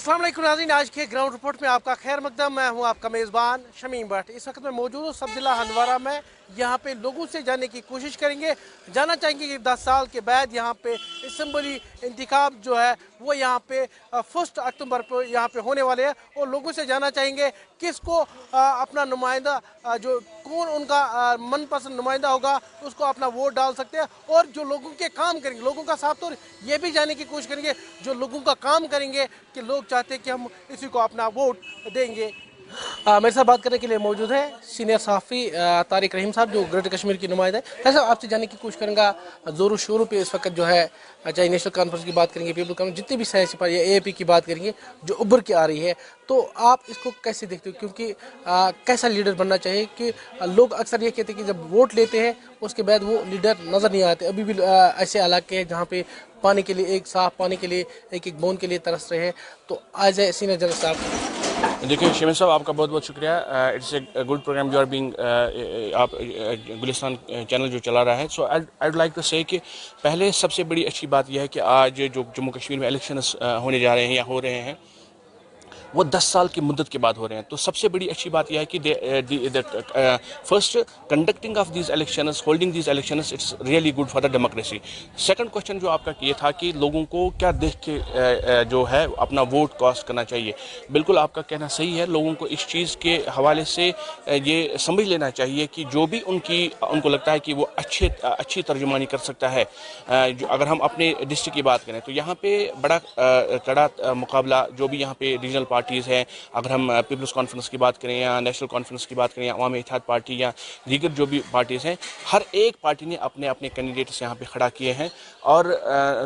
अस्सलाम वालेकुम नाज़रीन, आज के ग्राउंड रिपोर्ट में आपका खैर मकदम। मैं हूं आपका मेज़बान शमीम भट्ट। इस वक्त मैं मौजूद हूं सब जिला हंदवारा में। यहां पे लोगों से जानने की कोशिश करेंगे, जानना चाहेंगे कि 10 साल के बाद यहां पे असम्बली इंतखाब जो है वो यहां पे 1 अक्टूबर को यहां पे होने वाले हैं, और लोगों से जानना चाहेंगे किसको अपना नुमाइंदा जो कौन उनका मनपसंद नुमाइंदा होगा उसको अपना वोट डाल सकते हैं, और जो लोगों के काम करेंगे, लोगों का साफ तौर ये भी जानने की कोशिश करेंगे जो लोगों का काम करेंगे कि लोग चाहते हैं कि हम इसी को अपना वोट देंगे। मेरे साथ बात करने के लिए मौजूद है सीनियर सहाफ़ी तारिक रहीम साहब, जो ग्रेटर कश्मीर की नुमाइंदा है। साहब, आपसे जानने की कोशिश करूँगा, ज़ोरों शोरों पे इस वक्त जो है, चाहे नेशनल कॉन्फ्रेंस की बात करेंगे, पीपल कॉन्फ्रेंस, जितनी भी सियासी पार्टी, AAP की बात करेंगे जो उभर के आ रही है, तो आप इसको कैसे देखते हो? क्योंकि कैसा लीडर बनना चाहिए कि लोग अक्सर ये कहते हैं कि जब वोट लेते हैं उसके बाद वो लीडर नज़र नहीं आते। अभी भी ऐसे इलाके हैं जहाँ पे पानी के लिए, एक साफ पानी के लिए, एक एक बूंद के लिए तरस रहे हैं। तो आज है सीनियर जनरल साहब। देखिए शमीम साहब, आपका बहुत बहुत शुक्रिया। It's a good program you are being, आप गुलिस्तान चैनल जो चला रहा है। So I would like to say कि पहले सबसे बड़ी अच्छी बात यह है कि आज जो जम्मू कश्मीर में इलेक्शंस होने जा रहे हैं या हो रहे हैं वो 10 साल की मुद्दत के बाद हो रहे हैं। तो सबसे बड़ी अच्छी बात यह है कि first conducting of these elections, holding these elections, it's really good for the democracy. Second question जो आपका ये था कि लोगों को क्या देख के जो है अपना वोट कास्ट करना चाहिए, बिल्कुल आपका कहना सही है। लोगों को इस चीज़ के हवाले से ये समझ लेना चाहिए कि जो भी उनको लगता है कि वो अच्छी तर्जुमानी कर सकता है। अगर हम अपने डिस्ट्रिक्ट की बात करें तो यहाँ पे बड़ा कड़ा मुकाबला जो भी यहाँ पे रीजनल पार्टीज़ हैं, अगर हम पीपल्स कॉन्फ्रेंस की बात करें या नेशनल कॉन्फ्रेंस की बात करें या अवामी इत्तेहाद पार्टी या दीगर जो भी पार्टीज़ हैं, हर एक पार्टी ने अपने अपने कैंडिडेट्स यहाँ पे खड़ा किए हैं। और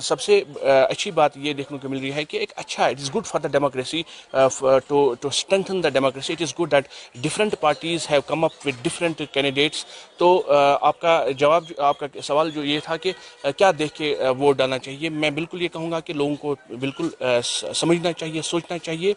सबसे अच्छी बात ये देखने को मिल रही है कि एक अच्छा, it is good for the democracy, to strengthen the democracy. It is good that different parties have come up with different candidates. तो आपका जवाब, आपका सवाल जो ये था कि क्या देख के वोट डालना चाहिए, मैं बिल्कुल ये कहूँगा कि लोगों को बिल्कुल समझना चाहिए, सोचना चाहिए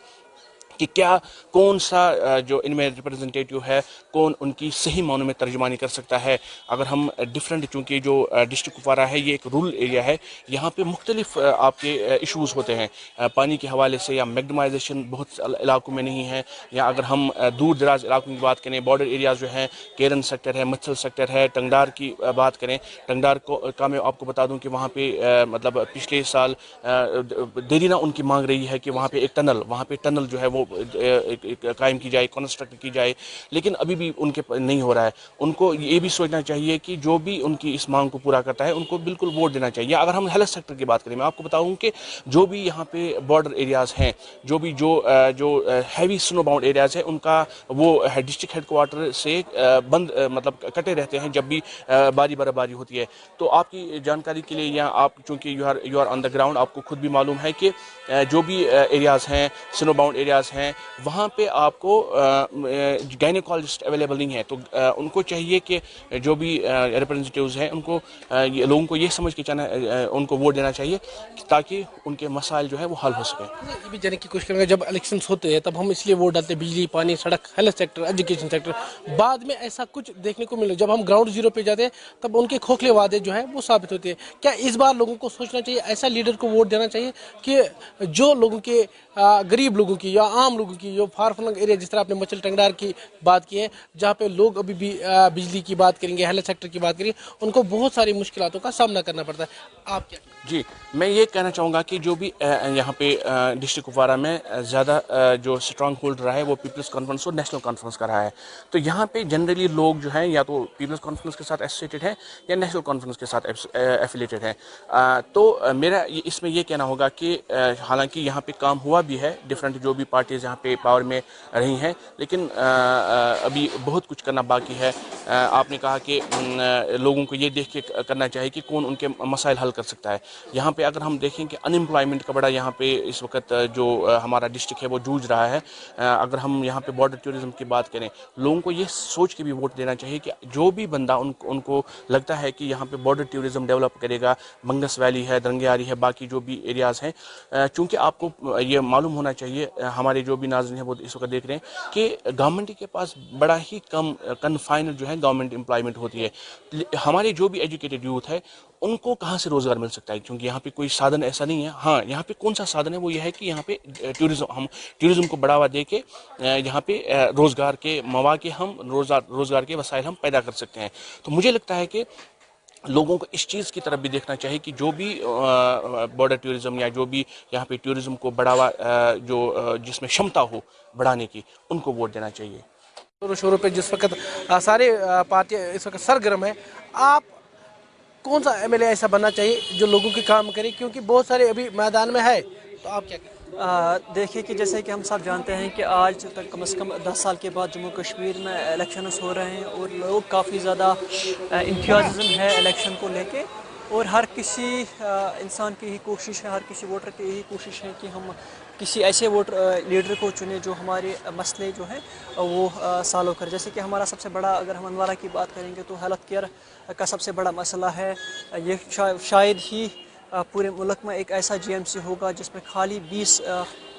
कि क्या कौन सा जो इनमें रिप्रेजेंटेटिव है, कौन उनकी सही मानों में तर्जुमानी कर सकता है। अगर हम डिफरेंट, चूँकि जो डिस्ट्रिक्ट कुपवारा है ये एक रूरल एरिया है, यहाँ पे मुख्तलिफ आपके इशूज़ होते हैं पानी के हवाले से, या मैग्डमाइजेशन बहुत इलाकों में नहीं है, या अगर हम दूर दराज इलाकों की बात करें, बॉर्डर एरियाज़ जो हैं, केरन सेक्टर है, मच्छल सेक्टर है, टंगडार की बात करें, टंगडार का मैं आपको बता दूँ कि वहाँ पर मतलब पिछले साल देरीना उनकी मांग रही है कि वहाँ पर एक टनल जो है वो कायम की जाए, कंस्ट्रक्ट की जाए, लेकिन अभी भी उनके नहीं हो रहा है। उनको ये भी सोचना चाहिए कि जो भी उनकी इस मांग को पूरा करता है उनको बिल्कुल वोट देना चाहिए। अगर हम हेल्थ सेक्टर की बात करें, मैं आपको बताऊं कि जो भी यहाँ पे बॉर्डर एरियाज़ हैं, जो हैवी स्नो बाउंड एरियाज़ हैं, उनका वो डिस्ट्रिक्ट हेडक्वार्टर से बंद मतलब कटे रहते हैं जब भी बर्फबारी होती है। तो आपकी जानकारी के लिए, या आप चूँकि you are on the ground, आपको खुद भी मालूम है कि जो भी एरियाज़ हैं, स्नो बाउंड एरियाज़ हैं, वहाँ पे आपको गायनेकोलॉजिस्ट अवेलेबल नहीं है। तो उनको चाहिए कि जो भी रिप्रेजेंटेटिव्स हैं उनको लोगों को ये समझ के उनको वोट देना चाहिए ताकि उनके मसाइल जो है वो हल हो सके। ये भी जानने की कोशिश करेंगे, जब इलेक्शंस होते हैं तब हम इसलिए वोट डालते हैं, बिजली, पानी, सड़क, हेल्थ सेक्टर, एजुकेशन सेक्टर, बाद में ऐसा कुछ देखने को मिले। जब हम ग्राउंड जीरो पे जाते हैं तब उनके खोखले वादे जो है वो साबित होते हैं। क्या इस बार लोगों को सोचना चाहिए, ऐसा लीडर को वोट देना चाहिए कि जो लोगों के गरीब लोगों की या आम लोगों की, जो फार फ्लंग एरिया, जिस तरह आपने मचल टंगडार की बात की है, जहाँ पे लोग अभी भी बिजली की बात करेंगे, हेल्थ सेक्टर की बात करेंगे, उनको बहुत सारी मुश्किलों का सामना करना पड़ता है। आप क्या? जी, मैं ये कहना चाहूँगा कि जो भी यहाँ पे डिस्ट्रिक्ट कुपवारा में ज़्यादा जो स्ट्रॉन्ग होल्ड रहा है वो पीपल्स कॉन्फ्रेंस और नेशनल कॉन्फ्रेंस का रहा है। तो यहाँ पे जनरली लोग जो हैं या तो पीपल्स कॉन्फ्रेंस के साथ एसोसिएटेड हैं या नेशनल कॉन्फ्रेंस के साथ एफिलेटेड हैं। तो मेरा इसमें ये कहना होगा कि हालांकि यहाँ पे काम हुआ भी है, डिफरेंट जो भी पार्टीज़ यहाँ पे पावर में रही हैं, लेकिन अभी बहुत कुछ करना बाकी है। आपने कहा कि लोगों को ये देख के करना चाहिए कि कौन उनके मसाइल हल कर सकता है। यहाँ पे अगर हम देखें कि अनएम्प्लॉयमेंट का बड़ा यहाँ पे इस वक्त जो हमारा डिस्ट्रिक्ट है वो जूझ रहा है। अगर हम यहाँ पे बॉर्डर टूरिज्म की बात करें, लोगों को ये सोच के भी वोट देना चाहिए कि जो भी बंदा उनको लगता है कि यहाँ पे बॉर्डर टूरिज्म डेवलप करेगा, मंगस वैली है, दरंगियारी है, बाकी जो भी एरियाज़ हैं, चूँकि आपको ये मालूम होना चाहिए हमारे جو بھی ناظرین ہیں وہ اس وقت دیکھ رہے ہیں کہ گورنمنٹ کے پاس بڑا ہی کم کنفائنڈ جو ہے گورنمنٹ امپلائمنٹ ہوتی ہے. ہمارے جو بھی ایجوکیٹڈ یوتھ ہے ان کو کہاں سے روزگار مل سکتا ہے, کیونکہ یہاں پہ کوئی سادھن ایسا نہیں ہے. ہاں یہاں پہ کون سا سادھن ہے, وہ یہ ہے کہ یہاں پہ ٹورزم کو بڑھاوا دے کے یہاں پہ روزگار کے مواقع روزگار کے وسائل ہم پیدا کر سکتے ہیں. تو مجھے لگتا ہے کہ لوگوں کو اس چیز کی طرف بھی دیکھنا چاہیے کہ جو بھی بارڈر ٹورزم یا جو بھی یہاں پہ ٹورزم کو بڑھاوا جس میں شمتا ہو بڑھانے کی, ان کو ووٹ دینا چاہیے. شروع پہ جس وقت سارے پارٹیاں اس وقت سرگرم ہیں, آپ کون سا ایم ایل اے ایسا بننا چاہیے جو لوگوں کے کام کرے, کیونکہ بہت سارے ابھی میدان میں ہے, تو آپ کیا کہیں؟ دیکھیے کہ جیسے کہ ہم سب جانتے ہیں کہ آج تک کم از کم 10 سال کے بعد جموں کشمیر میں الیکشنز ہو رہے ہیں اور لوگ کافی زیادہ انتھیوزم ہے الیکشن کو لے کے, اور ہر کسی انسان کی ہی کوشش ہے, ہر کسی ووٹر کی یہی کوشش ہے کہ ہم کسی ایسے لیڈر کو چنیں جو ہمارے مسئلے جو ہیں وہ سالو کرے. جیسے کہ ہمارا سب سے بڑا, اگر ہم ہندوارہ کی بات کریں گے تو ہیلتھ کیئر کا سب سے بڑا مسئلہ ہے. یہ شاید ہی پورے ملک میں ایک ایسا جی ایم سی ہوگا جس میں خالی 20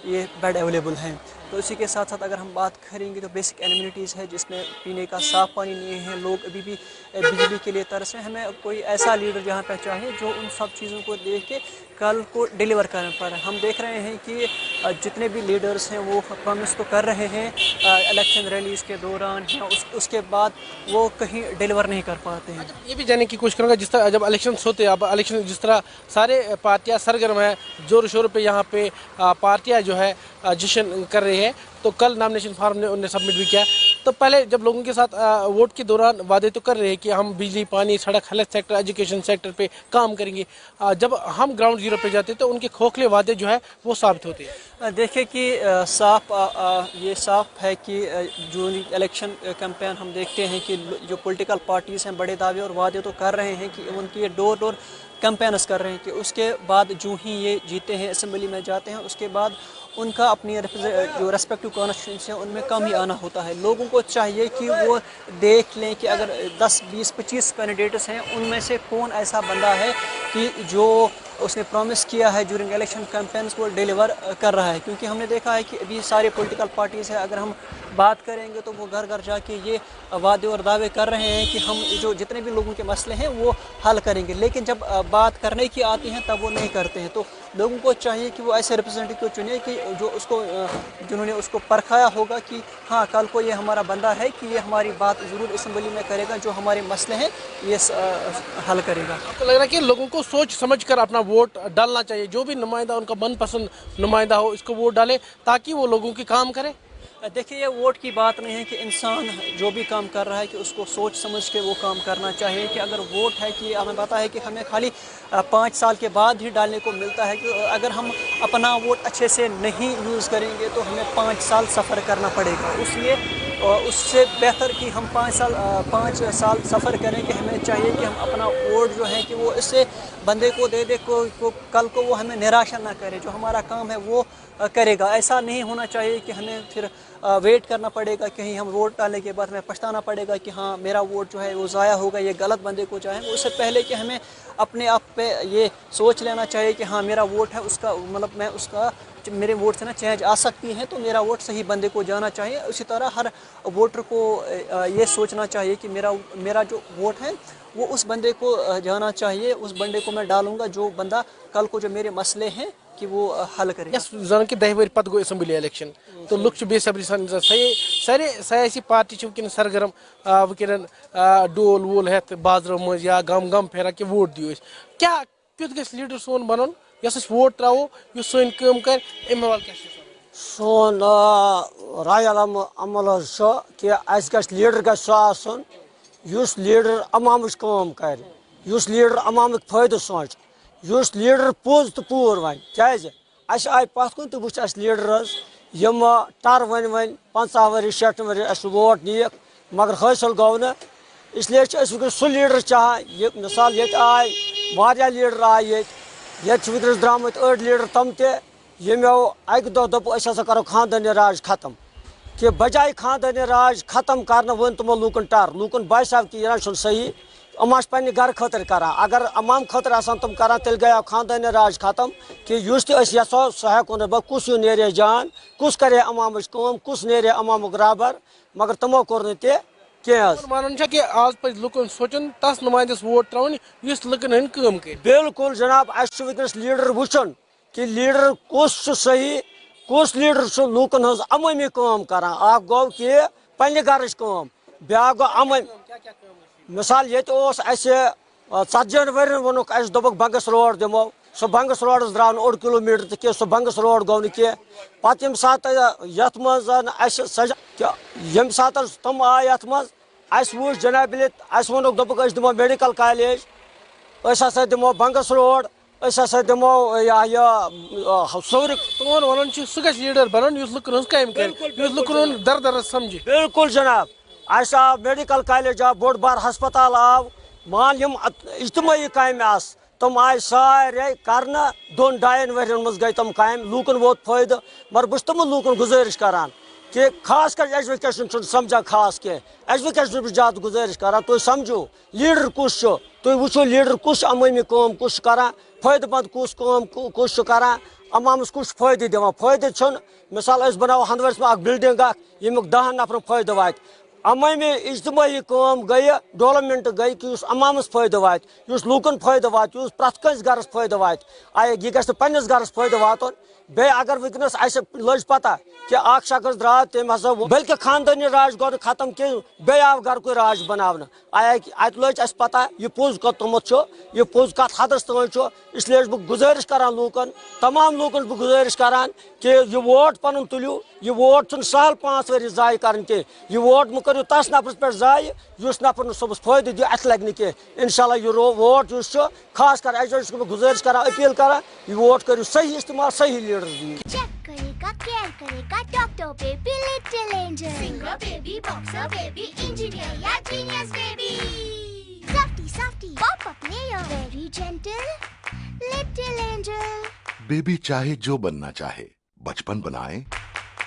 یہ بیڈ اویلیبل ہیں. تو اسی کے ساتھ ساتھ اگر ہم بات کریں گے تو بیسک ایمینٹیز ہے جس میں پینے کا صاف پانی نہیں ہے, لوگ ابھی بھی بجلی کے لیے ترس رہے ہیں. ہمیں کوئی ایسا لیڈر جہاں پہ چاہے جو ان سب چیزوں کو دیکھ کے کل کو ڈیلیور کرنا پڑے. ہم دیکھ رہے ہیں کہ جتنے بھی لیڈرز ہیں وہ پرومس تو کر رہے ہیں الیکشن ریلیز کے دوران یا اس کے بعد وہ کہیں ڈیلیور نہیں کر پاتے ہیں. یہ بھی جاننے کی کوشش کروں گا, جس طرح جب الیکشنس ہوتے ہیں, اب الیکشن جس طرح سارے پارٹیاں سرگرم ہیں, زور شور پہ یہاں پہ پارٹیاں جو ہے جشن کر رہی ہیں, تو کل نامنیشن فارم انہوں نے سبمٹ بھی کیا. تو پہلے جب لوگوں کے ساتھ ووٹ کے دوران وعدے تو کر رہے ہیں کہ ہم بجلی, پانی, سڑک, ہیلتھ سیکٹر, ایجوکیشن سیکٹر پہ کام کریں گے, جب ہم گراؤنڈ زیرو پہ جاتے ہیں تو ان کے کھوکھلے وعدے جو ہے وہ ثابت ہوتے ہیں. دیکھیں کہ یہ صاف ہے کہ جو الیکشن کیمپین ہم دیکھتے ہیں کہ جو پولیٹیکل پارٹیز ہیں بڑے دعوے اور وعدے تو کر رہے ہیں کہ ان کی یہ ڈور ڈور کیمپینز کر رہے ہیں کہ اس کے بعد جو ہی یہ جیتے ہیں اسمبلی میں جاتے ہیں اس کے بعد ان کا اپنی جو ریسپیکٹو کانسٹیٹوئنسی ہیں ان میں کم ہی آنا ہوتا ہے. لوگوں کو چاہیے کہ وہ دیکھ لیں کہ اگر 10, 20, 25 کینڈیڈیٹس ہیں ان میں سے کون ایسا بندہ ہے کہ جو اس نے پرومس کیا ہے جورنگ الیکشن کیمپینز کو ڈیلیور کر رہا ہے. کیونکہ ہم نے دیکھا ہے کہ ابھی سارے پولیٹیکل پارٹیز ہیں, اگر ہم بات کریں گے تو وہ گھر گھر جا کے یہ وعدے اور دعوے کر رہے ہیں کہ ہم جو جتنے بھی لوگوں کے مسئلے ہیں وہ حل کریں گے, لیکن جب بات کرنے کی آتی ہیں تب وہ نہیں کرتے ہیں. تو لوگوں کو چاہیے کہ وہ ایسے ریپرزینٹیو چنے کہ جو اس کو جنہوں نے اس کو پرکھایا ہوگا کہ ہاں کل کو یہ ہمارا بندہ ہے کہ یہ ہماری بات ضرور اسمبلی میں کرے گا, جو ہمارے مسئلے ہیں یہ حل کرے گا. آپ کو لگ رہا ہے کہ لوگوں کو سوچ سمجھ کر اپنا ووٹ ڈالنا چاہیے, جو بھی نمائندہ ان کا من پسند نمائندہ ہو اس کو ووٹ ڈالے تاکہ وہ لوگوں کے کام کرے؟ دیکھیے یہ ووٹ کی بات نہیں ہے کہ انسان جو بھی کام کر رہا ہے کہ اس کو سوچ سمجھ کے وہ کام کرنا چاہیے. کہ اگر ووٹ ہے کہ ہمیں پتہ ہے کہ ہمیں خالی 5 سال کے بعد ہی ڈالنے کو ملتا ہے, کہ اگر ہم اپنا ووٹ اچھے سے نہیں یوز کریں گے تو ہمیں 5 سال سفر کرنا پڑے گا. اس لیے اس سے بہتر کہ ہم 5 سال سفر کریں. کہ ہمیں چاہیے کہ ہم اپنا ووٹ جو ہے کہ وہ اس سے بندے کو دے دے کل کو وہ ہمیں نراشا نہ کرے, جو ہمارا کام ہے وہ کرے گا. ایسا نہیں ہونا چاہیے کہ ہمیں پھر ویٹ کرنا پڑے گا, کہیں ہم ووٹ ڈالنے کے بعد ہمیں پچھتانا پڑے گا کہ ہاں میرا ووٹ جو ہے وہ ضائع ہوگا, یہ غلط بندے کو جائیں. اس سے پہلے کہ ہمیں اپنے آپ پہ یہ سوچ لینا چاہیے کہ ہاں میرا ووٹ ہے, اس کا مطلب میں اس کا میرے ووٹ سے نا چینج آ سکتی ہے, تو میرا ووٹ صحیح بندے کو جانا چاہیے. اسی طرح ہر ووٹر کو یہ سوچنا چاہیے کہ میرا جو ووٹ ہے وہ اس بندے کو جانا چاہیے, اس بندے کو میں ڈالوں گا جو بندہ کل کو جو میرے مسئلے ہیں کہ وہ حل کرے. یس زن کہ 10 ؤری پتہ گو اسمبلی الیکشن, تو لوگ بے صبری سان سارے سیاسی پارٹی ونکن سرگرم ونکن ڈول وول ہیت بازرو مز یا گم پھیران کہ ووٹ دیو. کیا کیت گژھِ لیڈر سون بنن یس اس ووٹ تراو یس سن کٲم کر, امہ حوالہ کیا سون رائے عمل کہ اس گژھِ لیڈر گژھِ سُہ آسُن یُس لیڈر عوامٕچ کٲم کرِ, یُس لیڈر عوامٕکۍ فٲیدٕ سونٛچہِ, یُس لیڈر پوٚز تہٕ پوٗر وَنہِ. کیٛازِ اَسہِ آے پَتھ کُن تہِ وٕچھ اَسہِ لیڈر حظ یِم ٹَر ؤنۍ 50 ؤری 60 ؤری اَسہِ ووٹ نِیَکھ مگر حٲصِل گوٚو نہٕ. اِسلیے چھِ أسۍ وٕنۍکٮ۪س سُہ لیڈر چاہان, یہِ مِثال ییٚتہِ آے واریاہ لیڈر آے ییٚتہِ چھِ وٕنۍکٮ۪نَس درٛامٕتۍ أڑۍ لیڈر تِم تہِ ییٚمیو اَکہِ دۄہ دوٚپُکھ أسۍ ہسا کَرو خاندٲنی راج ختم. کہ بجائے خاندٲنی راج ختم کرنہٕ ؤنۍ تِمو لوٗکن ٹر, لوٗکن باسیو کہ یہِ نہ چھُنہٕ صحیح अमा पे घर खतर करान अगर अमाम खतर आसान तुम करान तेल गया खानदानी राज खत्म कि युस यशो सह हेको बह कुस नेरे जान कुस करे अमाम कुस नेरे अमाम राबर मगर तमो कोर कह वन कि आज पे लुकन सोचन तस नुमाइंदस वोट त्रावन युस लुकन हन काम कर बिल्कुल जनाब वस लीडर वुचन कि लीडर कुस सही कुस लीडर लूकन हज अममी काम करान गो कि पन्ने घर काम ब्या गो अम मिसाल ये षन वन वोक दोक बंगस रोड दिमो सो बंगस रोड द्राव 1 किलोमीटर तो सो बंगस रोड गो कह पे ये सात ये सात तम आए ये वो जनाब वोक दोक दिमो मेडिकल कॉलेज दिमो बंगस रोड दिमो सौर तुम वन सह लीडर बन लुकन हज काम कर लुकन दर दर समझ बिल्कुल जनाब आव मेडिकल कॉलेज आव बोड़ बार हस्पताल आव मान यम इज्तमाही काम आस तम आय सारे कर 2-2.5 वर्यन मज गई तम काम लूकन वोत फायदे मगर बस तम लूकन गुजारिश करान कि खास कर एजुकेशन समझा खास के एजुकेशन ज्यादा गुजारिश करान तुम समझो लीडर कुस तुम वो लीडर कुस अममी काम कुस करान फायदे मंद कुस काम कुस करान अमामस कुस फायदे दिवान फायदे मिसाल बनाओ हंदवर्स में बिल्डिंग यमुक 10 नफर फायदे वात अममी इज्तमाही काम गई डेवलपमेंट गई कि अमामस फायदे वात लूकन फायदे वात प्रत कस गरस फायदे वात यह गि पन्नस गरस फायदे वातन बे अगर वनस लज पता कि शख्स द्राव तम हसा बल्कि खानदानी राज गो खत्म कि बे आव घर को राज बनावन अत लज पता यह पोज कतमुत यह पोज कत हदस तान इसलिए बह गुजारिश करान लूकन तमाम लूकन बह गुजारिश करान कि यह वोट पन तुलियो यह वोट सहल 5 वरी जाय कर यह वोट मह करो तस नफरस पे जाय उस नफर सुबह फायदे दी अत लगे कह इंशाल्लाह यह वोट खास कर एजुकेशन बह गुजारिश करान अपील करान यह वोट करो सही इस्तेमाल सही लीडर चेक करेगा केयर करेगा doctor baby little angel singer baby boxer baby engineer या genius baby softy pop up player very gentle little angel baby चाहे जो बनना चाहे बचपन बनाए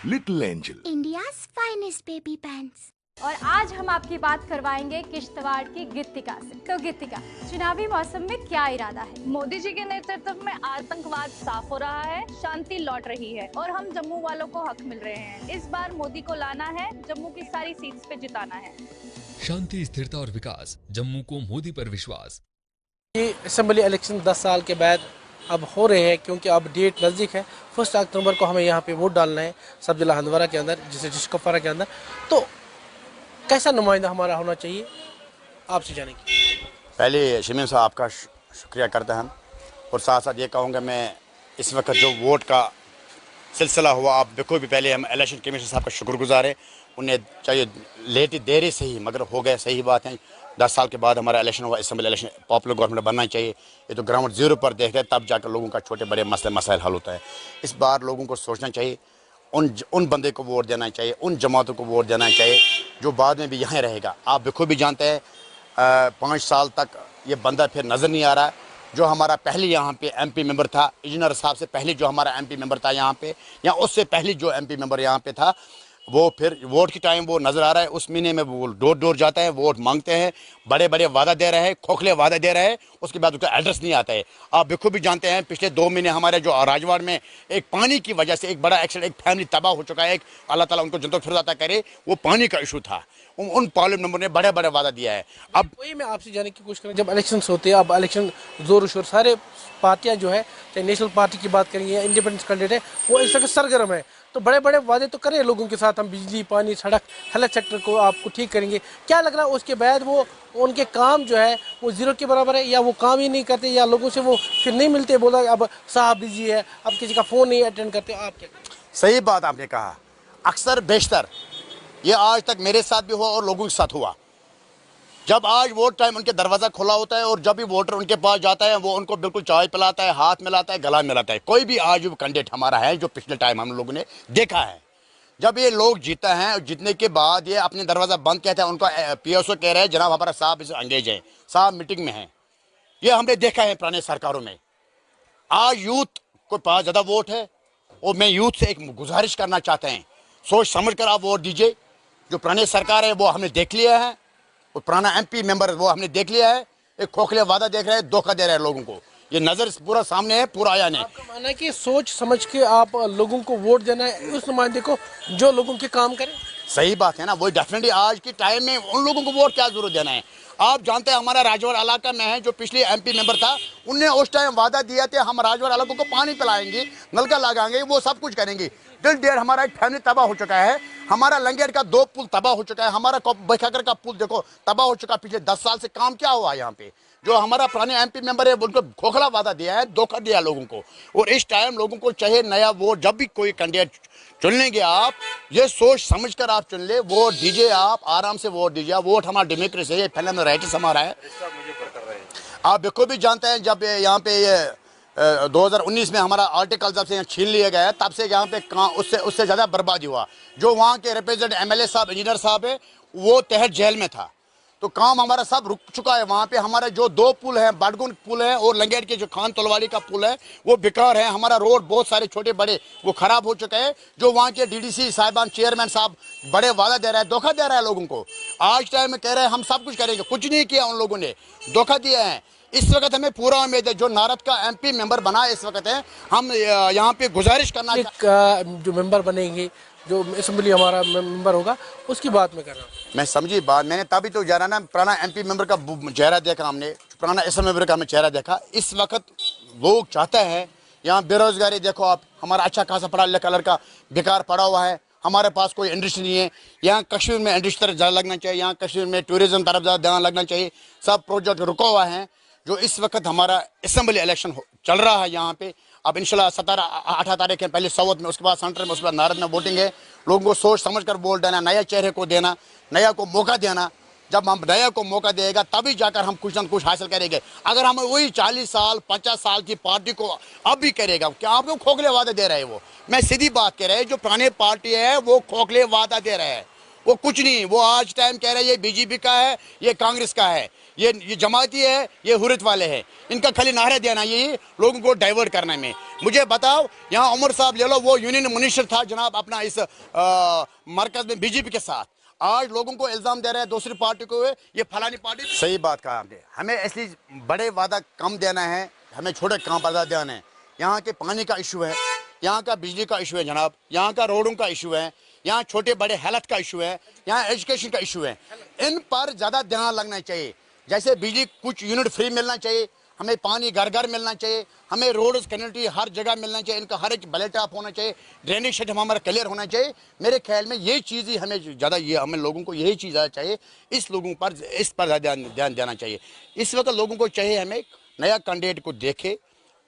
little angel India's finest baby pants. और आज हम आपकी बात करवाएंगे किश्तवाड़ की गित्तिका से। तो गित्तिका, चुनावी मौसम में क्या इरादा है? मोदी जी के नेतृत्व में आतंकवाद साफ हो रहा है, शांति लौट रही है और हम जम्मू वालों को हक मिल रहे हैं। इस बार मोदी को लाना है, जम्मू की सारी सीट्स पे जिताना है। शांति, स्थिरता और विकास, जम्मू को मोदी पर विश्वास। ये असेंबली इलेक्शन 10 साल के बाद अब हो रहे हैं क्योंकि अब डेट नज़दीक है। 1 अक्टूबर को हमें यहाँ पे वोट डालना है सब जिला हंदवारा के अंदर, जिसे डिस्ट्रिक्ट कुपवारा के अंदर। तो कैसा नुमाइंदा हमारा होना चाहिए आपसे जाने की? पहले शमीम साहब आपका शुक्रिया करते हैं हम, और साथ साथ ये कहूँगा मैं इस वक्त जो वोट का सिलसिला हुआ, आप देखो भी पहले हम इलेक्शन कमीशन साहब का शुक्रगुजार है। उन्हें चाहिए लेट देरी सही मगर हो गए, सही बात है। 10 साल के बाद हमारा इलेक्शन हुआ, असेंबली इलेक्शन पॉपुलर गवर्नमेंट बनना चाहिए। ये तो ग्राउंड जीरो पर देख रहे तब जाकर लोगों का छोटे बड़े मसले मसाइल हल होता है। इस बार लोगों को सोचना चाहिए, उन बंदे को वोट देना चाहिए, उन जमातों को वोट देना चाहिए जो बाद में भी यहाँ रहेगा। आप बखूबी जानते हैं 5 साल तक ये बंदा फिर नज़र नहीं आ रहा। जो हमारा पहले यहाँ पे MP मेंबर था, इंजीनियर साहब से पहले जो हमारा MP मेंबर था यहाँ पे, या उससे पहले जो MP मेंबर यहाँ पे था, वो फिर वोट की टाइम वो नज़र आ रहा है। उस महीने में वो डोर जाता है, वोट मांगते हैं, बड़े बड़े वादा दे रहे हैं, खोखले वादा दे रहे हैं, उसके बाद उसका एड्रेस नहीं आता है। आप बखूबी जानते हैं पिछले 2 महीने हमारे जो राजवाड़ में एक पानी की वजह से एक बड़ा एक्सीडेंट, एक फैमिली तबाह हो चुका है। एक अल्लाह ताला उनको जन्नत फिरदौस अता करे, वो पानी का इशू था। उन पार्लियामेंट मेंबर ने बड़े बड़े वादा दिया है। अब वही मैं आपसे जाने की कोशिश करूँ, जब इलेक्शन होते हैं, अब इलेक्शन जोर शोर, सारे पार्टियां जो है, चाहे नेशनल पार्टी की बात करेंगे या इंडिपेंडेंस कैंडिडेट है, वो इस वक्त सरगर्म है। तो बड़े बड़े वादे तो करें लोगों के साथ, हम बिजली, पानी, सड़क, हेल्थ सेक्टर को आपको ठीक करेंगे। क्या लग रहा है उसके बाद वो उनके काम जो है वो जीरो के बराबर है, या वो काम ही नहीं करते, या लोगों से वो फिर नहीं मिलते, बोला अब साहब बिजी है, अब किसी का फ़ोन नहीं अटेंड करते? आप क्या? सही बात आपने कहा, अक्सर बेशतर ये आज तक मेरे साथ भी हुआ और लोगों के साथ हुआ। जब आज वोट टाइम उनके दरवाज़ा खुला होता है और जब भी वोटर उनके पास जाता है, वो उनको बिल्कुल चाय पिलाता है, हाथ मिलाता है, गला मिलाता है। कोई भी आज वो कैंडिडेट हमारा है जो पिछले टाइम हम लोगों ने देखा है, जब ये लोग जीता है, जीतने के बाद ये अपने दरवाज़ा बंद कहते हैं, उनका PSO कह रहे हैं जनाब हमारा साहब इसे अंगेज है, साहब मीटिंग में हैं। ये हमने देखा है पुराने सरकारों में। आज यूथ को पास ज़्यादा वोट है और मैं यूथ से एक गुजारिश करना चाहते हैं, सोच समझ कर आप वोट दीजिए। जो पुराने सरकार है वो हमने देख लिया है, वो पुराना MP मेंबर वो हमने देख लिया है, एक खोखले वादा देख रहे हैं, धोखा दे रहे हैं लोगों को। ये नजर पूरा सामने है, पूरा आया नहीं। आपका मानना है कि सोच समझ के आप लोगों को वोट देना है उस नुमाइंदे को जो लोगों के काम करे? सही बात है ना, वो डेफिनेटली आज के टाइम में उन लोगों को वोट क्या जरूरत देना है। आप जानते हैं हमारा राजौर इलाका में है जो पिछले MP मेंबर था, उनने उस टाइम वादा दिया था हम राजौर इलाकों को पानी पिलाएंगे, नलका लगाएंगे, वो सब कुछ करेंगे। टिल डेट हमारा एक फैमिली तबाह हो चुका है, हमारा लंगेर का 2 पुल तबाह हो चुका है, हमारा बैखागर का पुल देखो तबाह हो चुका है। पिछले 10 साल से काम क्या हुआ यहाँ पे? जो हमारा पुराने MP मेंबर है उनको खोखला वादा दिया है, धोखा दिया लोगों को। और इस टाइम लोगों को चाहिए नया वोट। जब भी कोई कैंडिडेट चुन लेंगे आप, ये सोच समझ कर आप चुन ले, वोट दीजिए, आप आराम से वोट दीजिए। वोट हमारा डेमोक्रेसी है, फैमिली राइट्स हमारा है। आप बिल्कुल भी जानते हैं जब यहाँ पे ये 2019 में हमारा आर्टिकल जब से यहाँ छीन लिया गया है, तब से यहाँ पे उससे ज़्यादा बर्बादी हुआ। जो वहाँ के रिप्रेजेंटेटिव MLA साहब, इंजीनियर साहब है, वो तहत जेल में था, तो काम हमारा सब रुक चुका है। वहाँ पे हमारे जो 2 पुल हैं, बडगुन पुल है और लंगेट के जो खान तलवारी का पुल है, वो बेकार है। हमारा रोड बहुत सारे छोटे बड़े वो खराब हो चुके हैं। जो वहाँ के DDC साहिबान, चेयरमैन साहब बड़े वादा दे रहे हैं, धोखा दे रहा है लोगों को। आज टाइम में कह रहे हैं हम सब कुछ करेंगे, कुछ नहीं किया उन लोगों ने, धोखा दिया है। इस वक्त हमें पूरा उम्मीद है जो नारद का MP मेंबर बना इस वक्त है, हम यहाँ पे गुजारिश करना जो मेंबर बनेंगे, जो असेंबली हमारा मेंबर होगा, उसकी बात मैं कर रहा हूँ। मैं समझी बात, मैंने तभी तो जाना ना, पुराना MP मेंबर का चेहरा देखा हमने, पुराना असेंबली मेंबर का हमें चेहरा देखा। इस वक्त लोग चाहते हैं, यहाँ बेरोजगारी देखो आप, हमारा अच्छा खासा पढ़ा लिखा लड़का बेकार पड़ा हुआ है, हमारे पास कोई इंडस्ट्री नहीं है। यहाँ कश्मीर में इंडस्ट्री तरफ ज़्यादा लगना चाहिए, यहाँ कश्मीर में टूरिज्म तरफ ज़्यादा ध्यान लगना चाहिए। सब प्रोजेक्ट रुका हुआ है। जो इस वक्त हमारा असेंबली इलेक्शन चल रहा है यहाँ पे, अब इंशाल्लाह 17-18 तारीख है, पहले साउथ में, उसके बाद सेंटर में, उसके बाद नारद में वोटिंग है। लोगों को सोच समझ कर वोट देना, नया चेहरे को देना, नया को मौका देना। जब हम नया को मौका देगा तभी जाकर हम कुछ न कुछ हासिल करेंगे। अगर हम वही 40 साल 50 साल की पार्टी को अब भी करेगा, क्या आपको खोखले वादे दे रहे हैं? वो मैं सीधी बात कह रहा है, जो पुराने पार्टी है वो खोखले वादा दे रहे हैं, वो कुछ नहीं। वो आज टाइम कह रहे हैं ये BJP का है, ये कांग्रेस का है, ये जमाती है, ये हुर्रियत वाले हैं। इनका खाली नारे देना, ये लोगों को डाइवर्ट करने में। मुझे बताओ, यहाँ उमर साहब ले लो, वो यूनियन मिनिस्टर था जनाब अपना इस मरकज में BJP के साथ। आज लोगों को इल्ज़ाम दे रहे हैं दूसरी पार्टी को, ये फलानी पार्टी। सही बात कहा आपने, हमें इसलिए बड़े वादा कम देना है, हमें छोटे काम वादा देना है। यहाँ के पानी का इशू है, यहाँ का बिजली का इशू है जनाब, यहाँ का रोडों का इशू है, यहाँ छोटे बड़े हेल्थ का इशू है, यहाँ एजुकेशन का इशू है। इन पर ज़्यादा ध्यान लगना चाहिए। जैसे बिजली कुछ यूनिट फ्री मिलना चाहिए, हमें पानी घर घर मिलना चाहिए, हमें रोड्स कनेक्टिविटी हर जगह मिलना चाहिए, इनका हर एक ब्लेट ऑफ होना चाहिए, ड्रेनेज सिस्टम हमारा क्लियर होना चाहिए। मेरे ख्याल में ये चीज़ ही हमें ज़्यादा, ये हमें लोगों को यही चीज़ ज़्यादा चाहिए। इस पर ध्यान देना चाहिए। इस वक्त लोगों को चाहिए हमें नया कैंडिडेट को देखे,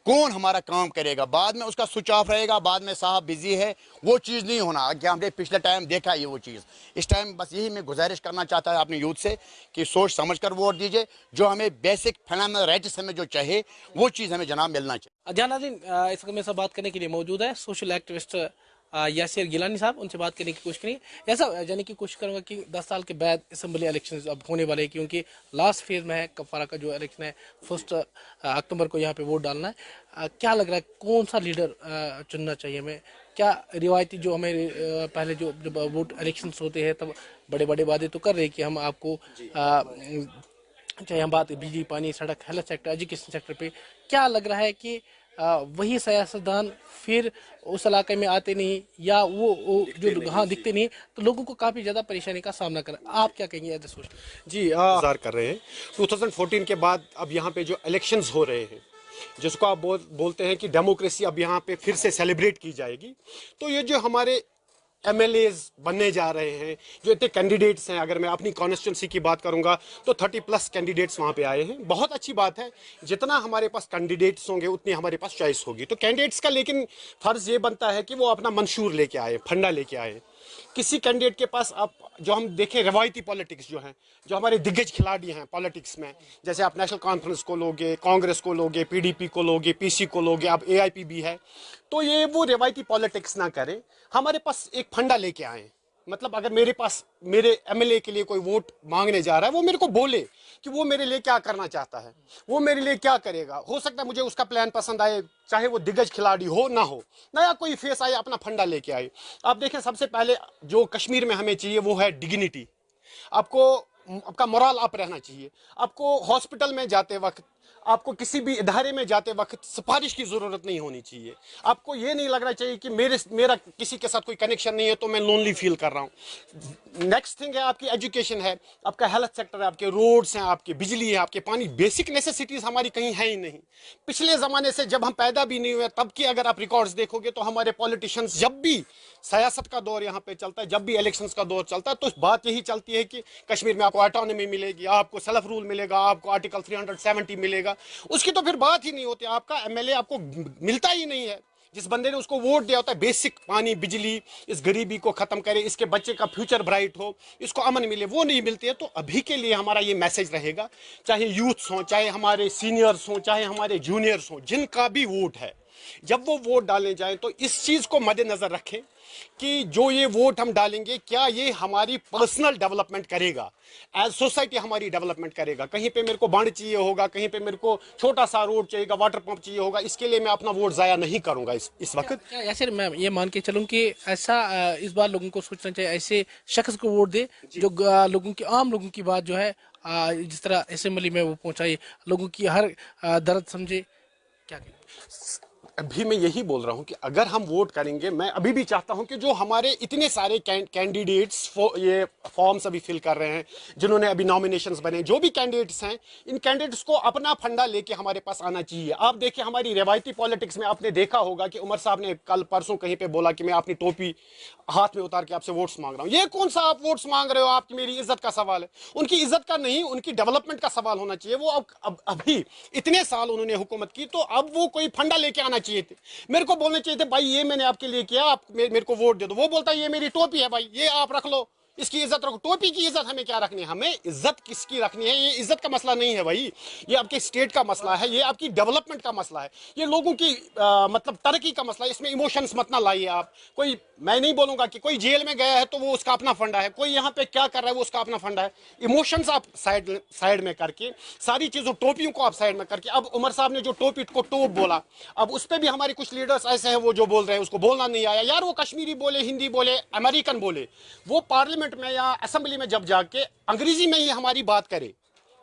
कौन हमारा काम करेगा। बाद में उसका स्विच ऑफ रहेगा, बाद में साहब बिजी है, वो चीज़ नहीं होना। क्या हमने पिछले टाइम देखा है वो चीज़। इस टाइम बस यही मैं गुजारिश करना चाहता है अपने यूथ से कि सोच समझ कर वोट दीजिए। जो हमें बेसिक फंडामेंटल राइट्स हमें जो चाहिए वो चीज़ हमें जनाब मिलना चाहिए। जानादीन, इस वक्त मेरे साथ बात करने के लिए मौजूद है सोशल एक्टिविस्ट यासिर गिलानी साहब, उनसे बात करने की कोशिश करेंगे। ऐसा जाने की कोशिश करूँगा कि 10 साल के बाद असेंबली इलेक्शन अब होने वाले हैं, क्योंकि लास्ट फेज में है। कफारा का जो इलेक्शन है 1 अक्टूबर को यहाँ पे वोट डालना है। क्या लग रहा है कौन सा लीडर चुनना चाहिए हमें? क्या रिवायती जो हमें पहले जब वोट इलेक्शन होते हैं तब बड़े बड़े वादे तो कर रहे हैं कि हम आपको चाहे हम बात बिजली, पानी, सड़क, हेल्थ सेक्टर, एजुकेशन सेक्टर पे, क्या लग रहा है कि वही सियासतदान फिर उस इलाके में आते नहीं, या वो जो हाँ दिखते नहीं, तो लोगों को काफ़ी ज़्यादा परेशानी का सामना कर। आप क्या कहेंगे? जी इंतजार कर रहे हैं 2014 के बाद। अब यहाँ पे जो इलेक्शंस हो रहे हैं, जिसको आप बोलते हैं कि डेमोक्रेसी अब यहाँ पे फिर से सेलिब्रेट की जाएगी, तो ये जो हमारे MLAs बनने जा रहे हैं, जो इतने कैंडिडेट्स हैं, अगर मैं अपनी कॉन्स्टिट्यूंसी की बात करूंगा तो 30+ कैंडिडेट्स वहाँ पे आए हैं। बहुत अच्छी बात है, जितना हमारे पास कैंडिडेट्स होंगे उतनी हमारे पास चॉइस होगी। तो कैंडिडेट्स का लेकिन फ़र्ज़ ये बनता है कि वो अपना मंशूर लेके आए, फंडा लेके आए। किसी कैंडिडेट के पास आप जो हम देखें रिवायती पॉलिटिक्स जो हैं, जो हमारे दिग्गज खिलाड़ी हैं पॉलिटिक्स में, जैसे आप नेशनल कॉन्फ्रेंस को लोगे, कांग्रेस को लोगे, PDP को लोगे, PC को लोगे, अब AIP भी है, तो ये वो रिवायती पॉलिटिक्स ना करें, हमारे पास एक फंडा लेके आए। मतलब अगर मेरे पास मेरे MLA के लिए कोई वोट मांगने जा रहा है, वो मेरे को बोले कि वो मेरे लिए क्या करना चाहता है, वो मेरे लिए क्या करेगा। हो सकता है मुझे उसका प्लान पसंद आए, चाहे वो दिग्गज खिलाड़ी हो ना हो, नया कोई फेस आए, अपना फंडा लेके आए। आप देखें, सबसे पहले जो कश्मीर में हमें चाहिए वो है डिग्निटी। आपको आपका मोरल अप रहना चाहिए। आपको हॉस्पिटल में जाते वक्त, आपको किसी भी इदारे में जाते वक्त सिफारिश की ज़रूरत नहीं होनी चाहिए। आपको ये नहीं लगना चाहिए कि मेरा किसी के साथ कोई कनेक्शन नहीं है तो मैं लोनली फील कर रहा हूँ। नेक्स्ट थिंग है आपकी एजुकेशन है, आपका हेल्थ सेक्टर है, आपके रोड्स हैं, आपकी बिजली है, आपके पानी, बेसिक नेसेसिटीज़ हमारी कहीं है ही नहीं। पिछले ज़माने से जब हम पैदा भी नहीं हुए तब की अगर आप रिकॉर्ड्स देखोगे तो हमारे पॉलिटिशियंस, जब भी सियासत का दौर यहाँ पे चलता है, जब भी इलेक्शंस का दौर चलता है, तो बात यही चलती है कि कश्मीर में आपको ऑटोनॉमी मिलेगी, आपको सेल्फ रूल मिलेगा, आपको आर्टिकल 370 मिलेगा। उसकी तो फिर बात ही नहीं होती। आपका एमएलए आपको मिलता ही नहीं है। जिस बंदे ने उसको वोट दिया होता है, बेसिक पानी, बिजली, इस गरीबी को खत्म करे, इसके बच्चे का फ्यूचर ब्राइट हो, इसको अमन मिले, वो नहीं मिलती है। तो अभी के लिए हमारा ये मैसेज रहेगा, चाहे यूथ्स हों, चाहे हमारे सीनियर्स हों, चाहे हमारे जूनियर्स हों, जिनका भी वोट है, जब वो वोट डालने जाएं तो इस चीज़ को मद्देनजर रखें कि जो ये वोट हम डालेंगे, क्या ये हमारी पर्सनल डेवलपमेंट करेगा, एज सोसाइटी हमारी डेवलपमेंट करेगा। कहीं पे मेरे को बंड चाहिए होगा, कहीं पे मेरे को छोटा सा रोड चाहिए, वाटर पंप चाहिए होगा, इसके लिए मैं अपना वोट ज़ाया नहीं करूंगा इस वक्त। क्या ऐसे मैं ये मान के चलूं कि ऐसा इस बार लोगों को सोचना चाहिए, ऐसे शख्स को वोट दे जो लोगों की, आम लोगों की बात जो है जिस तरह असेंबली में वो पहुंचाए, लोगों की हर दर्द समझे। क्या कहें? अभी मैं यही बोल रहा हूं कि अगर हम वोट करेंगे, मैं अभी भी चाहता हूं कि जो हमारे इतने सारे कैंडिडेट्स ये फॉर्म्स अभी फिल कर रहे हैं, जिन्होंने अभी नॉमिनेशंस बने, जो भी कैंडिडेट्स हैं, इन कैंडिडेट्स को अपना फंडा लेके हमारे पास आना चाहिए। आप देखिए हमारी रिवायती पॉलिटिक्स में आपने देखा होगा कि उमर साहब ने कल परसों कहीं पे बोला कि मैं अपनी टोपी हाथ में उतार के आपसे वोट्स मांग रहा हूँ। ये कौन सा आप वोट्स मांग रहे हो? आपकी मेरी इज्जत का सवाल है। उनकी इज्जत का नहीं, उनकी डेवलपमेंट का सवाल होना चाहिए। वो अभी इतने साल उन्होंने हुकूमत की, तो अब वो कोई फंडा लेके आना चाहिए थे। मेरे को बोलने चाहिए थे, भाई ये मैंने आपके लिए किया, आप मेरे को वोट दे दो। वो बोलता है ये मेरी टोपी है भाई, ये आप रख लो, इसकी इज्जत रखो। टोपी की इज्जत हमें क्या रखनी है? हमें इज्जत किसकी रखनी है? ये इज्जत का मसला नहीं है भाई, ये आपके स्टेट का मसला है, ये आपकी डेवलपमेंट का मसला है, ये लोगों की मतलब तरक्की का मसला है। इसमें इमोशंस मत ना लाइए आप। कोई, मैं नहीं बोलूंगा कि कोई जेल में गया है तो वो उसका अपना फंडा है, कोई यहाँ पे क्या कर रहा है वो उसका अपना फंडा है। इमोशंस आप साइड में करके, सारी चीजों, टोपियों को आप साइड में करके, अब उमर साहब ने जो टोपी को टोप बोला, अब उस पर भी हमारे कुछ लीडर्स ऐसे हैं वो जो बोल रहे हैं उसको बोलना नहीं आया। यार वो कश्मीरी बोले, हिंदी बोले, अमेरिकन बोले, वो पार्लियामेंट में या असेंबली में जब जाके अंग्रेजी में ही हमारी बात करे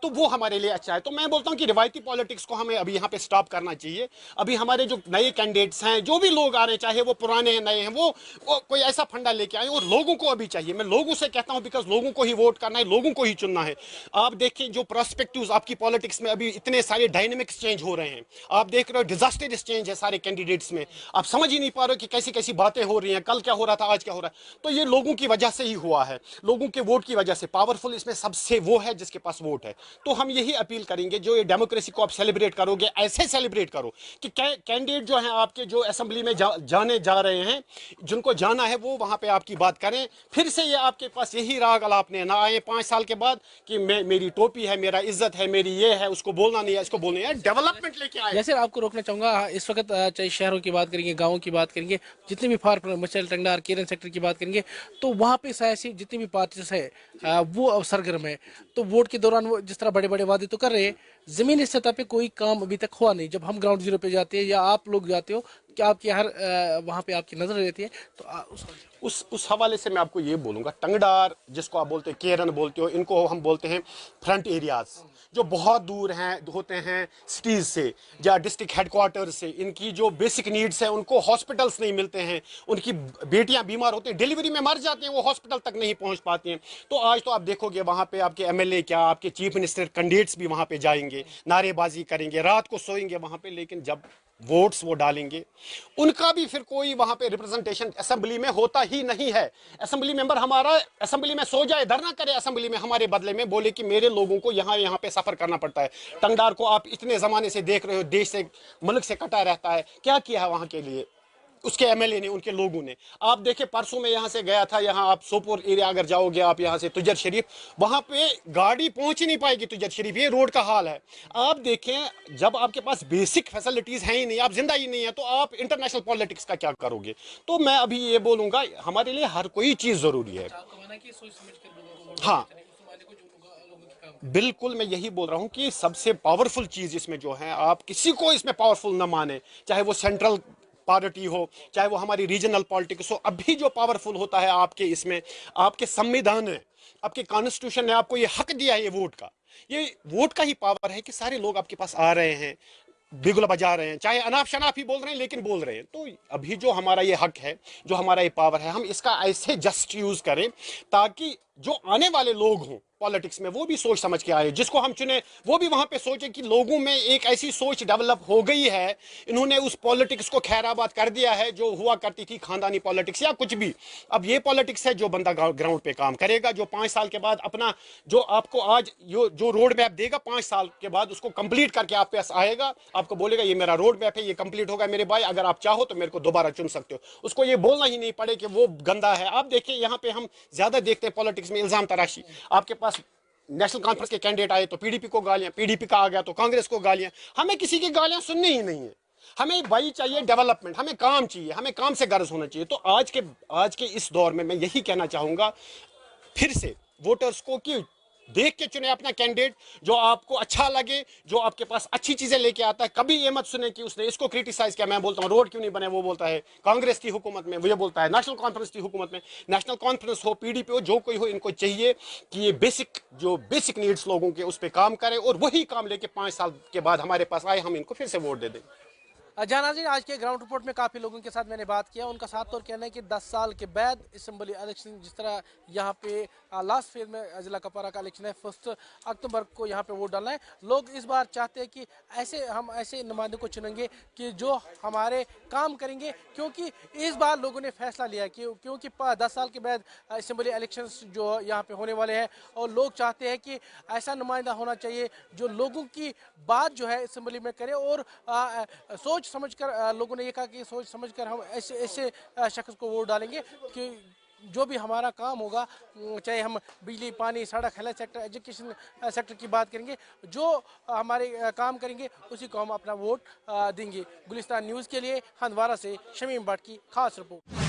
तो वो हमारे लिए अच्छा है। तो मैं बोलता हूं कि रिवायती पॉलिटिक्स को हमें अभी यहाँ पे स्टॉप करना चाहिए। अभी हमारे जो नए कैंडिडेट्स हैं, जो भी लोग आ रहे हैं, चाहे वो पुराने हैं, नए हैं, वो कोई ऐसा फंडा लेके आए और लोगों को अभी चाहिए। मैं लोगों से कहता हूं, बिकॉज लोगों को ही वोट करना है, लोगों को ही चुनना है। आप देखें जो प्रोस्पेक्टिव्स आपकी पॉलिटिक्स में अभी इतने सारे डायनेमिक्स चेंज हो रहे हैं, आप देख रहे हो डिजास्टर्स चेंज है सारे कैंडिडेट्स में। आप समझ ही नहीं पा रहे हो कि कैसी कैसी बातें हो रही हैं, कल क्या हो रहा था, आज क्या हो रहा है। तो ये लोगों की वजह से ही हुआ है, लोगों के वोट की वजह से। पावरफुल इसमें सबसे वो है जिसके पास वोट है। तो हम यही अपील करेंगे, जो ये डेमोक्रेसी को आप सेलिब्रेट करोगे, ऐसे सेलिब्रेट करो कि कैंडिडेट जो हैं आपके, जो असेंबली में जाने जा रहे हैं, जिनको जाना है वो वहां पे आपकी बात करें। फिर से ये आपके पास यही राग अलापने ना आए 5 साल के बाद कि मेरी टोपी है, मेरा इज्जत है, मेरी ये है, उसको बोलना नहीं है, इसको बोलना है। डेवलपमेंट लेके आए। जैसे आपको रोकना चाहूंगा, इस वक्त चाहे शहरों की बात करेंगे, गाँवों की बात करेंगे, जितने भी फार मचल टंगडार केरन सेक्टर की बात करेंगे, तो वहाँ पे सियासी जितनी भी पार्टीज है वो सरगर्म है। तो वोट के दौरान वो जिस तरह बड़े बड़े वादे तो कर रहे हैं, जमीनी सतह पे कोई काम अभी तक हुआ नहीं। जब हम ग्राउंड जीरो पे जाते हैं या आप लोग जाते हो, क्या आपकी हर वहाँ पे आपकी नजर रहती है? तो उस हवाले से मैं आपको ये बोलूँगा, टंगडार जिसको आप बोलते हैं, केरन बोलते हो, इनको हम बोलते हैं फ्रंट एरियाज़, जो बहुत दूर हैं होते हैं सिटीज़ से या डिस्ट्रिक्ट हेडक्वार्टर से। इनकी जो बेसिक नीड्स हैं, उनको हॉस्पिटल्स नहीं मिलते हैं, उनकी बेटियां बीमार होती हैं, डिलीवरी में मर जाती हैं, वो हॉस्पिटल तक नहीं पहुंच पाती हैं। तो आज तो आप देखोगे वहाँ पे आपके एमएलए क्या, आपके चीफ मिनिस्टर कैंडिडेट्स भी वहाँ पे जाएंगे, नारेबाजी करेंगे, रात को सोएंगे वहाँ पे, लेकिन जब वोट्स वो डालेंगे, उनका भी फिर कोई वहाँ पे रिप्रेजेंटेशन असेंबली में होता ही नहीं है। असेंबली मेंबर हमारा असेंबली में सो जाए, धरना करे असेंबली में, हमारे बदले में बोले कि मेरे लोगों को यहाँ पे सफर करना पड़ता है। टंगडार को आप इतने जमाने से देख रहे हो, देश से, मुल्क से कटा रहता है, क्या किया है वहाँ के लिए उसके एमएलए ने, उनके लोगों ने। आप देखें, परसों में यहाँ से गया था, यहाँ आप सोपोर एरिया अगर जाओगे आप यहाँ से तुजर शरीफ, वहाँ पे गाड़ी पहुँच ही नहीं पाएगी तुजर शरीफ, ये रोड का हाल है। आप देखें, जब आपके पास बेसिक फैसिलिटीज़ हैं ही नहीं, आप जिंदा ही नहीं है, तो आप इंटरनेशनल पॉलिटिक्स का क्या करोगे? तो मैं अभी ये बोलूँगा, हमारे लिए हर कोई चीज़ ज़रूरी है। हाँ बिल्कुल, मैं यही बोल रहा हूँ कि सबसे पावरफुल चीज़ इसमें जो है, आप किसी को इसमें पावरफुल ना माने, चाहे वो सेंट्रल पार्टी हो, चाहे वो हमारी रीजनल पॉलिटिक्स हो, अभी जो पावरफुल होता है आपके इसमें आपके संविधान है, आपके कॉन्स्टिट्यूशन ने आपको ये हक दिया है, ये वोट का, ये वोट का ही पावर है कि सारे लोग आपके पास आ रहे हैं, बिगुल बजा रहे हैं, चाहे अनाप शनाप ही बोल रहे हैं लेकिन बोल रहे हैं। तो अभी जो हमारा ये हक है, जो हमारा ये पावर है, हम इसका ऐसे जस्ट यूज करें ताकि जो आने वाले लोग हों पॉलिटिक्स में वो भी सोच समझ के आए, जिसको हम चुने वो भी वहां पे सोचे कि लोगों में एक ऐसी सोच डेवलप हो गई है, इन्होंने उस पॉलिटिक्स को खैराबाद कर दिया है जो हुआ करती थी खानदानी पॉलिटिक्स या कुछ भी। अब ये पॉलिटिक्स है जो बंदा ग्राउंड पे काम करेगा, जो 5 साल के बाद अपना जो आपको आज जो रोड मैप देगा 5 साल के बाद उसको कंप्लीट करके आप पास आएगा, आपको बोलेगा ये मेरा रोड मैप है, ये कंप्लीट होगा मेरे भाई, अगर आप चाहो तो मेरे को दोबारा चुन सकते हो। उसको ये बोलना ही नहीं पड़े कि वो गंदा है। आप देखिए यहाँ पे हम ज्यादा देखते हैं पॉलिटिक्स में इल्जाम तराशी, आपके पास नेशनल कॉन्फ्रेंस के कैंडिडेट आए तो पीडीपी को गालियां, पीडीपी का आ गया तो कांग्रेस को गालियां। हमें किसी की गालियां सुननी ही नहीं है, हमें भाई चाहिए डेवलपमेंट, हमें काम चाहिए, हमें काम से गर्ज होना चाहिए। तो आज के इस दौर में मैं यही कहना चाहूंगा फिर से वोटर्स को कि देख के चुने अपना कैंडिडेट जो आपको अच्छा लगे, जो आपके पास अच्छी चीजें लेके आता है। कभी ये मत सुने कि उसने इसको क्रिटिसाइज किया, मैं बोलता हूँ रोड क्यों नहीं बने, वो बोलता है कांग्रेस की हुकूमत में, वो ये बोलता है नेशनल कॉन्फ्रेंस की हुकूमत में। नेशनल कॉन्फ्रेंस हो, पीडीपी हो, जो कोई हो, इनको चाहिए कि ये बेसिक नीड्स लोगों के उस पर काम करे और वही काम लेके 5 साल के बाद हमारे पास आए, हम इनको फिर से वोट दे दें। जहाँ नाज़रीन आज के ग्राउंड रिपोर्ट में काफ़ी लोगों के साथ मैंने बात किया, उनका साफ तौर कहना है कि 10 साल के बाद असम्बली इलेक्शन, जिस तरह यहाँ पे लास्ट फेज में ज़िला कपवारा का इलेक्शन है, 1 अक्टूबर को यहाँ पे वोट डालना है। लोग इस बार चाहते हैं कि हम ऐसे नुमाइंदों को चुनेंगे कि जो हमारे काम करेंगे, क्योंकि इस बार लोगों ने फैसला लिया कि क्योंकि 10 साल के बाद असम्बली इलेक्शन जो यहाँ पे होने वाले हैं, और लोग चाहते हैं कि ऐसा नुमाइंदा होना चाहिए जो लोगों की बात जो है असम्बली में करे, और सोच समझकर लोगों ने ये कहा कि सोच समझकर हम ऐसे शख्स को वोट डालेंगे कि जो भी हमारा काम होगा, चाहे हम बिजली, पानी, सड़क, हेल्थ सेक्टर, एजुकेशन सेक्टर की बात करेंगे, जो हमारे काम करेंगे उसी को हम अपना वोट देंगे। गुलिस्तान न्यूज़ के लिए हंदवारा से शमीम भट्ट की खास रिपोर्ट।